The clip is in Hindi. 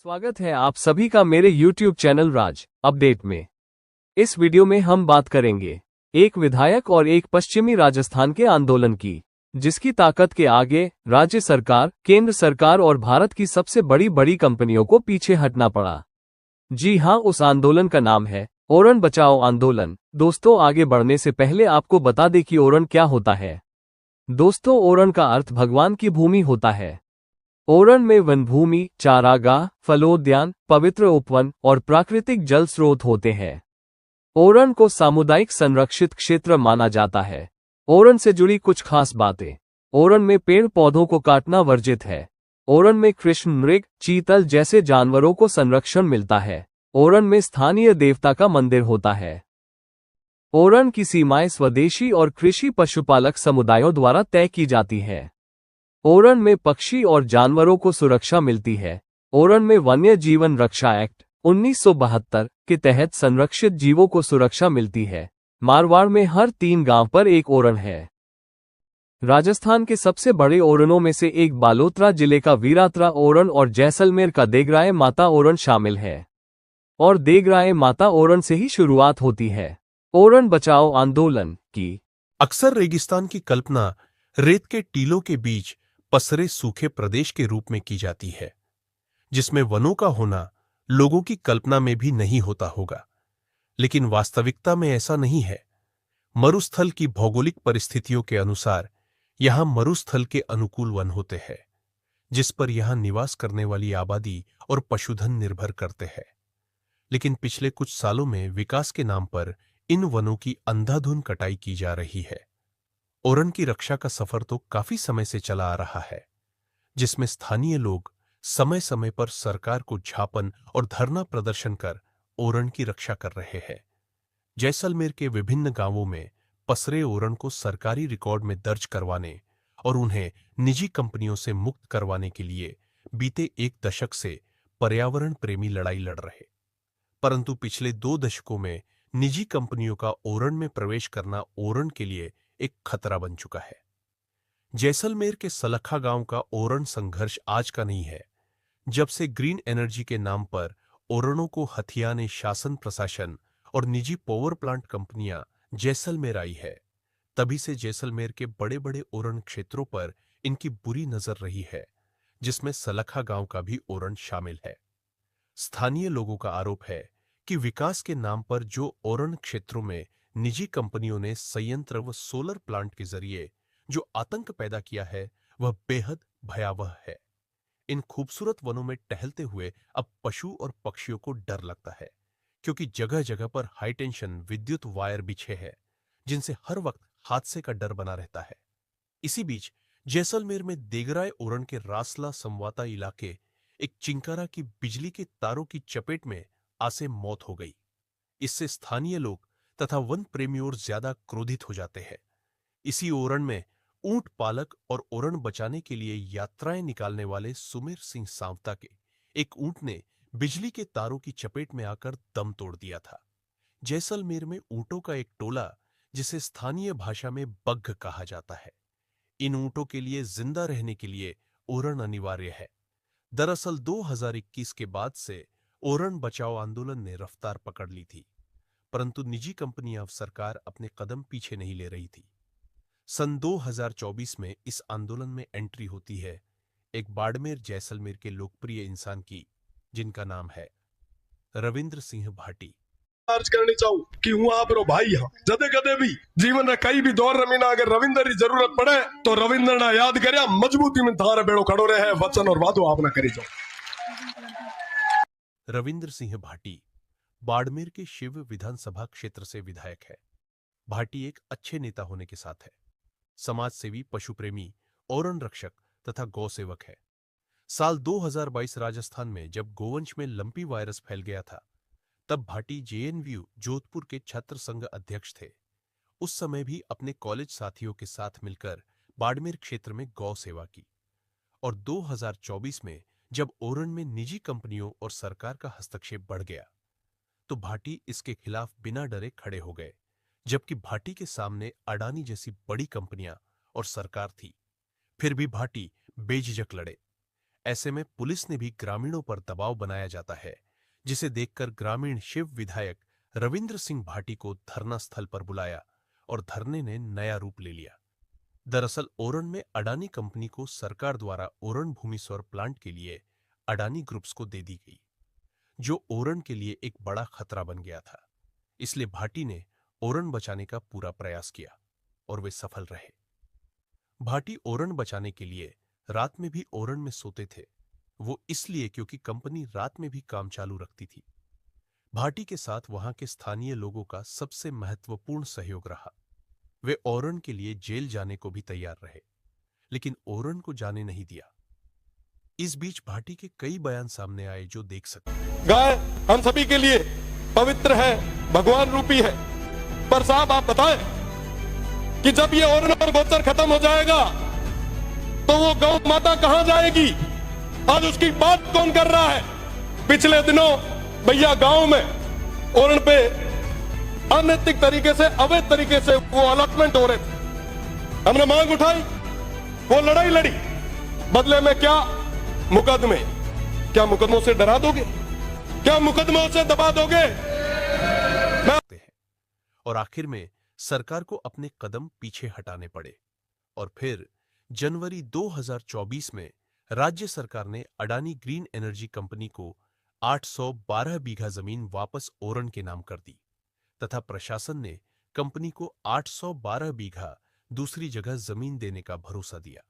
स्वागत है आप सभी का मेरे YouTube चैनल राज अपडेट में। इस वीडियो में हम बात करेंगे एक विधायक और एक पश्चिमी राजस्थान के आंदोलन की, जिसकी ताकत के आगे राज्य सरकार, केंद्र सरकार और भारत की सबसे बड़ी कंपनियों को पीछे हटना पड़ा। जी हां, उस आंदोलन का नाम है ओरण बचाओ आंदोलन। दोस्तों, आगे बढ़ने से पहले आपको बता दें कि ओरण क्या होता है। दोस्तों, ओरण का अर्थ भगवान की भूमि होता है। ओरण में वनभूमि, चारागाह, फलोद्यान, पवित्र उपवन और प्राकृतिक जल स्रोत होते हैं। ओरण को सामुदायिक संरक्षित क्षेत्र माना जाता है। ओरण से जुड़ी कुछ खास बातें। ओरण में पेड़ पौधों को काटना वर्जित है। ओरण में कृष्ण मृग, चीतल जैसे जानवरों को संरक्षण मिलता है। ओरण में स्थानीय देवता का मंदिर होता है। ओरण की सीमाएं स्वदेशी और कृषि पशुपालक समुदायों द्वारा तय की जाती है। ओरण में पक्षी और जानवरों को सुरक्षा मिलती है। ओरण में वन्य जीवन रक्षा एक्ट 1972 के तहत संरक्षित जीवों को सुरक्षा मिलती है। मारवाड़ में हर 3 गांव पर एक ओरण है। राजस्थान के सबसे बड़े ओरणों में से एक बालोतरा जिले का वीरात्रा ओरण और जैसलमेर का देगराय माता ओरण शामिल है। और देगराय माता ओरण से ही शुरुआत होती है ओरण बचाओ आंदोलन की। अक्सर रेगिस्तान की कल्पना रेत के टीलों के बीच पसरे सूखे प्रदेश के रूप में की जाती है, जिसमें वनों का होना लोगों की कल्पना में भी नहीं होता होगा। लेकिन वास्तविकता में ऐसा नहीं है। मरुस्थल की भौगोलिक परिस्थितियों के अनुसार यहां मरुस्थल के अनुकूल वन होते हैं, जिस पर यहां निवास करने वाली आबादी और पशुधन निर्भर करते हैं। लेकिन पिछले कुछ सालों में विकास के नाम पर इन वनों की अंधाधुंध कटाई की जा रही है। ओरण की रक्षा का सफर तो काफी समय से चला आ रहा है, जिसमें स्थानीय लोग समय समय पर सरकार को ज्ञापन और धरना प्रदर्शन कर ओरण की रक्षा कर रहे हैं। जैसलमेर के विभिन्न गांवों में पसरे ओरण को सरकारी रिकॉर्ड में दर्ज करवाने और उन्हें निजी कंपनियों से मुक्त करवाने के लिए बीते 1 दशक से पर्यावरण प्रेमी लड़ाई लड़ रहे। परंतु पिछले 2 दशकों में निजी कंपनियों का ओरण में प्रवेश करना ओरण के लिए एक खतरा बन चुका है। जैसलमेर के सलखा गांव का ओरण संघर्ष आज का नहीं है। जब से ग्रीन एनर्जी के नाम पर ओरणों को हथियाने शासन प्रशासन और निजी पावर प्लांट कंपनियां जैसलमेर आई है, तभी से जैसलमेर के बड़े बड़े ओरण क्षेत्रों पर इनकी बुरी नजर रही है, जिसमें सलखा गांव का भी ओरण शामिल है। स्थानीय लोगों का आरोप है कि विकास के नाम पर जो ओरण क्षेत्रों में निजी कंपनियों ने संयंत्र व सोलर प्लांट के जरिए जो आतंक पैदा किया है, वह बेहद भयावह है। इन खूबसूरत वनों में टहलते हुए अब पशु और पक्षियों को डर लगता है, क्योंकि जगह जगह पर हाई टेंशन विद्युत वायर बिछे हैं, जिनसे हर वक्त हादसे का डर बना रहता है। इसी बीच जैसलमेर में देगराय ओरण के रासला संवाता इलाके एक चिंकारा की बिजली के तारों की चपेट में आसे मौत हो गई। इससे स्थानीय लोग तथा वन प्रेमी और ज्यादा क्रोधित हो जाते हैं। इसी ओरण में ऊंट पालक और ओरण बचाने के लिए यात्राएं निकालने वाले सुमेर सिंह सांवता के एक ऊंट ने बिजली के तारों की चपेट में आकर दम तोड़ दिया था। जैसलमेर में ऊंटों का एक टोला, जिसे स्थानीय भाषा में बग्घ कहा जाता है। इन ऊंटों के लिए जिंदा रहने के लिए ओरण अनिवार्य है। दरअसल 2021 के बाद से ओरण बचाओ आंदोलन ने रफ्तार पकड़ ली थी, परंतु निजी कंपनियां सरकार अपने कदम पीछे नहीं ले रही थी। सन 2024 में इस आंदोलन में एंट्री होती है एक बाड़मेर जैसलमेर के लोकप्रिय इंसान की, जिनका नाम है रविंद्र सिंह भाटी। अर्ज करनी चाहूं कि हूं आप रो भाई हां। जदे कदे भी जीवन में कई भी दौर रमीना अगर रविंद्र की जरूरत पड़े तो रविंद्र ना याद करया मजबूती में थारे बेड़ो खड़ो रहे। वचन और वादो आप ना करी जाओ। रविंद्र सिंह भाटी बाड़मेर के शिव विधानसभा क्षेत्र से विधायक है। भाटी एक अच्छे नेता होने के साथ है समाज सेवी, पशु प्रेमी, ओरण रक्षक तथा गौ सेवक है। साल 2022 राजस्थान में जब गोवंश में लंपी वायरस फैल गया था, तब भाटी जेएनयू जोधपुर के छात्र संघ अध्यक्ष थे। उस समय भी अपने कॉलेज साथियों के साथ मिलकर बाड़मेर क्षेत्र में गौ सेवा की। और 2024 में जब ओरण में निजी कंपनियों और सरकार का हस्तक्षेप बढ़ गया, तो भाटी इसके खिलाफ बिना डरे खड़े हो गए। जबकि भाटी के सामने अडानी जैसी बड़ी कंपनियां और सरकार थी, फिर भी भाटी बेझिझक लड़े। ऐसे में पुलिस ने भी ग्रामीणों पर दबाव बनाया जाता है, जिसे देखकर ग्रामीण शिव विधायक रविंद्र सिंह भाटी को धरना स्थल पर बुलाया और धरने ने नया रूप ले लिया। दरअसल ओरन में अडानी कंपनी को सरकार द्वारा ओरन भूमि सौर प्लांट के लिए अडानी ग्रुप्स को दे दी गई, जो ओरन के लिए एक बड़ा खतरा बन गया था। इसलिए भाटी ने ओरन बचाने का पूरा प्रयास किया और वे सफल रहे। भाटी ओरन बचाने के लिए रात में भी ओरन में सोते थे, वो इसलिए क्योंकि कंपनी रात में भी काम चालू रखती थी। भाटी के साथ वहां के स्थानीय लोगों का सबसे महत्वपूर्ण सहयोग रहा। वे ओरन के लिए जेल जाने को भी तैयार रहे, लेकिन ओरन को जाने नहीं दिया। इस बीच भाटी के कई बयान सामने आए जो देख सकते। गाय हम सभी के लिए पवित्र है, भगवान रूपी है, पर साहब आप बताएं कि जब ये ओरन और गोचर खत्म हो जाएगा तो वो गौ माता कहां जाएगी? आज उसकी बात कौन कर रहा है? पिछले दिनों भैया गांव में ओरन पे अनैतिक तरीके से, अवैध तरीके से वो अलॉटमेंट हो रहे थे। हमने मांग उठाई, वो लड़ाई लड़ी, बदले में क्या? मुकदमे। क्या मुकदमों से डरा दोगे? क्या मुकदमों से दबा दोगे? और आखिर में सरकार को अपने कदम पीछे हटाने पड़े और फिर जनवरी 2024 में राज्य सरकार ने अडानी ग्रीन एनर्जी कंपनी को 812 बीघा जमीन वापस ओरन के नाम कर दी तथा प्रशासन ने कंपनी को 812 बीघा दूसरी जगह जमीन देने का भरोसा दिया।